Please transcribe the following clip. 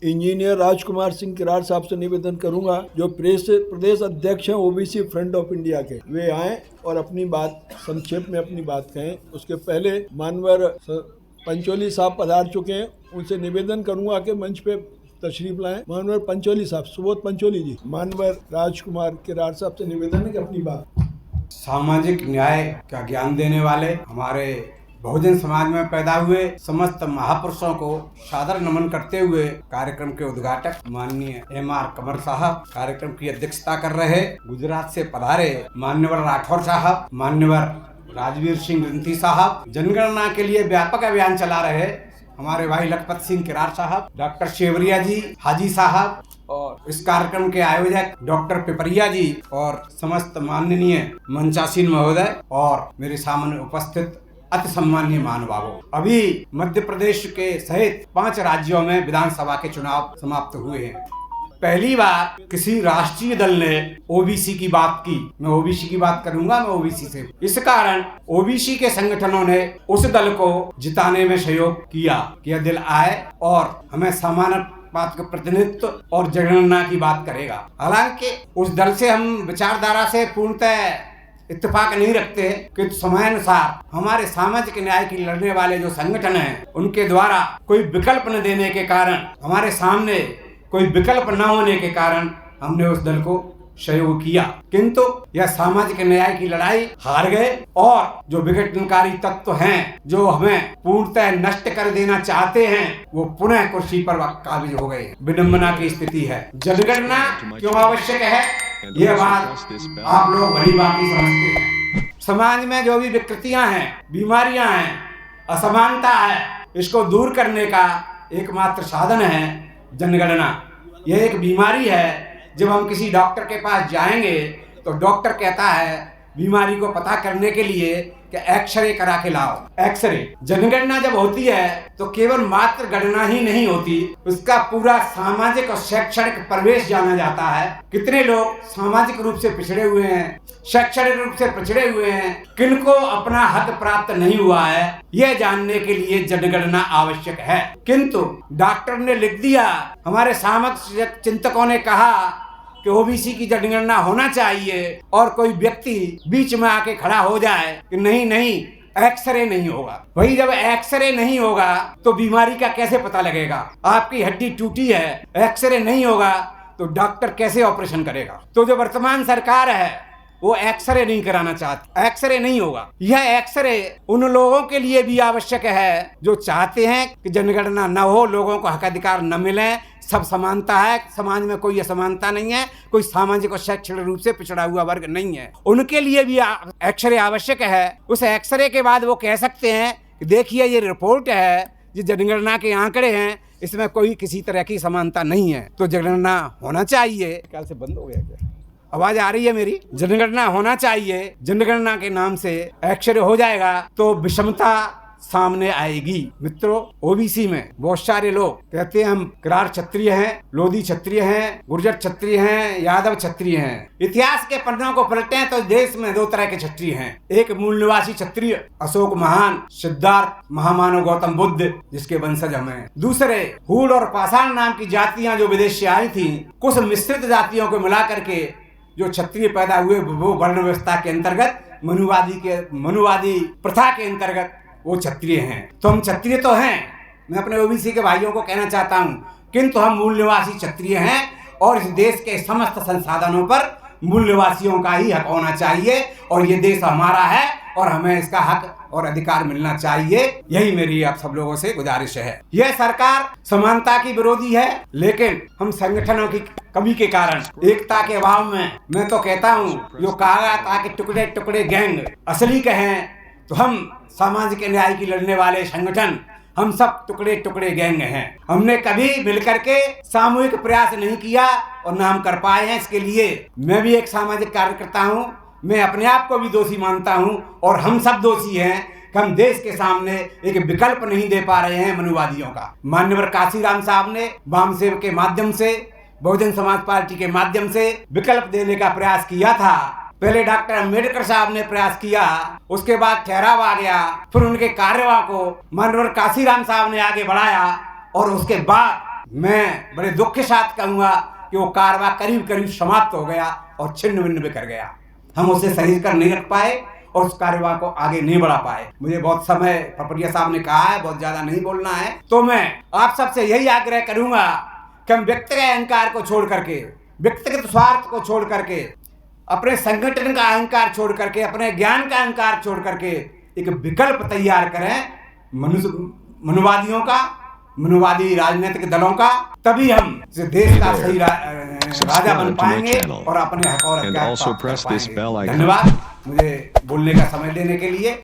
Engineer Rajkumar Singh Kirar साहब से निवेदन करूंगा, जो प्रदेश अध्यक्ष हैं ओबीसी फ्रंट ऑफ इंडिया के, वे आएँ और अपनी बात संक्षेप में अपनी बात कहें। उसके पहले मानवर पंचोली साहब पधार चुके हैं, उनसे निवेदन करूंगा कि मंच पे तशरीफ लाएं। मानवर पंचोली साहब, सुबोध पंचोली जी, मानवर राजकुमार किरार साहब से निवेदन है कि अपनी बात। सामाजिक न्याय का ज्ञान देने वाले हमारे बहुजन समाज में पैदा हुए समस्त महापुरुषों को सादर नमन करते हुए कार्यक्रम के उद्घाटक माननीय MR कंवर साहब, कार्यक्रम की अध्यक्षता कर रहे गुजरात से पधारे मान्यवर राठौर साहब, मान्यवर राजवीर सिंह रिंती साहब, जनगणना के लिए व्यापक अभियान चला रहे हमारे भाई लखपत सिंह किरार साहब, डॉक्टर शेवरिया जी, हाजी साहब, और इस कार्यक्रम के आयोजक डॉक्टर पिपरिया जी और समस्त माननीय मंचासीन महोदय और मेरे सामने उपस्थित अति सम्मानीय महानुभावों। अभी मध्य प्रदेश के सहित 5 राज्यों में विधानसभा के चुनाव समाप्त हुए हैं। पहली बार किसी राष्ट्रीय दल ने ओबीसी की बात की। मैं ओबीसी की बात करूंगा, मैं ओबीसी से। इस कारण ओबीसी के संगठनों ने उस दल को जिताने में सहयोग किया कि यह दल आए और हमें समानुपात का प्रतिनिधित्व और जनगणना की बात करेगा। हालांकि उस दल से हम विचारधारा से पूर्णतः इत्तेफाक नहीं रखते कि समयानुसार हमारे सामाजिक न्याय की लड़ने वाले जो संगठन हैं, उनके द्वारा कोई विकल्प न देने के कारण, हमारे सामने कोई विकल्प न होने के कारण हमने उस दल को सहयोग किया, किंतु यह सामाजिक न्याय की लड़ाई हार गए और जो विघटनकारी तत्व हैं, जो हमें पूर्णतः नष्ट कर देना चाहते हैं, वो पुनः कुर्सी पर काबिज हो गए। विडंबना की स्थिति है। जनगणना क्यों आवश्यक है, यह बात आप लोग भली भांति समझते हैं। समाज में जो भी विकृतियां हैं, बीमारियां हैं, असमानता है, इसको दूर करने का एकमात्र साधन है जनगणना। यह एक बीमारी है। जब हम किसी डॉक्टर के पास जाएंगे तो डॉक्टर कहता है बीमारी को पता करने के लिए कि एक्सरे करा के लाओ। एक्सरे, जनगणना जब होती है तो केवल मात्र गणना ही नहीं होती, उसका पूरा सामाजिक और शैक्षणिक परिवेश जाना जाता है। कितने लोग सामाजिक रूप से पिछड़े हुए हैं, शैक्षणिक रूप से पिछड़े हुए हैं, किनको अपना हक प्राप्त नहीं हुआ है, यह जानने के लिए जनगणना आवश्यक है। किंतु डॉक्टर ने लिख दिया, हमारे सामाजिक चिंतकों ने कहा कि ओबीसी की जनगणना होना चाहिए और कोई व्यक्ति बीच में आके खड़ा हो जाए कि नहीं नहीं एक्सरे नहीं होगा। भाई जब एक्सरे नहीं होगा तो बीमारी का कैसे पता लगेगा? आपकी हड्डी टूटी है, एक्सरे नहीं होगा तो डॉक्टर कैसे ऑपरेशन करेगा? तो जो वर्तमान सरकार है वो एक्सरे नहीं कराना चाहती, एक्सरे नहीं होगा। यह एक्सरे उन लोगों के लिए भी आवश्यक है जो चाहते हैं कि जनगणना न हो, लोगों को हक अधिकार न मिले, सब समानता है, समाज में कोई असमानता नहीं है, कोई सामाजिक और शैक्षणिक रूप से पिछड़ा हुआ वर्ग नहीं है, उनके लिए भी एक्सरे आवश्यक है। उस एक्सरे के बाद वो कह सकते हैं कि देखिए ये रिपोर्ट है, ये जनगणना के आंकड़े हैं, इसमें कोई किसी तरह की समानता नहीं है, तो जनगणना होना चाहिए। ख्याल से बंद हो गया क्या? आवाज आ रही है मेरी? जनगणना होना चाहिए। जनगणना के नाम से एक्सरे हो जाएगा तो विषमता सामने आएगी। मित्रों, ओबीसी में बहुत सारे लोग कहते हैं हम किरार क्षत्रिय हैं, लोधी क्षत्रिय हैं, गुर्जर क्षत्रिय हैं, यादव क्षत्रिय हैं। इतिहास के पन्नों को पलटें तो देश में 2 तरह के क्षत्रिय हैं। एक मूल निवासी क्षत्रिय अशोक महान, सिद्धार्थ, महामानव गौतम बुद्ध, जिसके वंशज हमें। दूसरे हूल और पाषाण नाम की जातियां जो विदेश से आई थी, कुछ मिश्रित जातियों को मिला करके जो क्षत्रिय पैदा हुए, वो वर्ण व्यवस्था के अंतर्गत मनुवादी प्रथा के अंतर्गत वो क्षत्रिय हैं। तो हम क्षत्रिय तो हैं, मैं अपने ओबीसी के भाइयों को कहना चाहता हूं, किंतु हम मूल निवासी क्षत्रिय हैं और इस देश के समस्त संसाधनों पर मूल निवासियों का ही हक होना चाहिए और ये देश हमारा है और हमें इसका हक और अधिकार मिलना चाहिए। यही मेरी आप सब लोगों से गुजारिश है। यह सरकार समानता की विरोधी है, लेकिन हम संगठनों की कमी के कारण, एकता के अभाव में, मैं तो कहता हूँ जो कहा था कि टुकड़े टुकड़े गैंग, असली कहें तो हम सामाजिक न्याय की लड़ने वाले संगठन, हम सब टुकड़े टुकड़े गैंग हैं। हमने कभी मिलकर के सामूहिक प्रयास नहीं किया और न हम कर पाए हैं। इसके लिए मैं भी एक सामाजिक कार्यकर्ता हूं, मैं अपने आप को भी दोषी मानता हूं और हम सब दोषी हैं कि हम देश के सामने एक विकल्प नहीं दे पा रहे हैं मनुवादियों का। मान्यवर काशीराम साहब ने वाम सेव के माध्यम से, बहुजन समाज पार्टी के माध्यम से विकल्प देने का प्रयास किया था। पहले डॉक्टर अम्बेडकर साहब ने प्रयास किया, उसके बाद ठहराव आ गया, फिर उनके कार्यवाह को माननीय काशीराम साहब ने आगे बढ़ाया और उसके बाद मैं बड़े दुख के साथ कहूँगा कि वो कारवा करीब करीब समाप्त हो गया और छिन्न भिन्न बिखर गया। हम उसे सही कर नहीं रख पाए और उस कार्यवाही को आगे नहीं बढ़ा पाए। मुझे बहुत समय पपड़िया साहब ने कहा है, बहुत ज्यादा नहीं बोलना है, तो मैं आप सबसे यही आग्रह करूंगा कि हम व्यक्तिगत अहंकार को छोड़ करके, व्यक्तिगत स्वार्थ को छोड़ करके, अपने संगठन का अहंकार छोड़ करके, अपने ज्ञान का अहंकार छोड़ करके एक विकल्प तैयार करें मनुवादियों का, मनुवादी राजनीतिक दलों का। तभी हम इस देश का सही राजा बन पाएंगे और अपने हक और अधिकार प्राप्त कर पाएंगे। धन्यवाद मुझे बोलने का समय देने के लिए।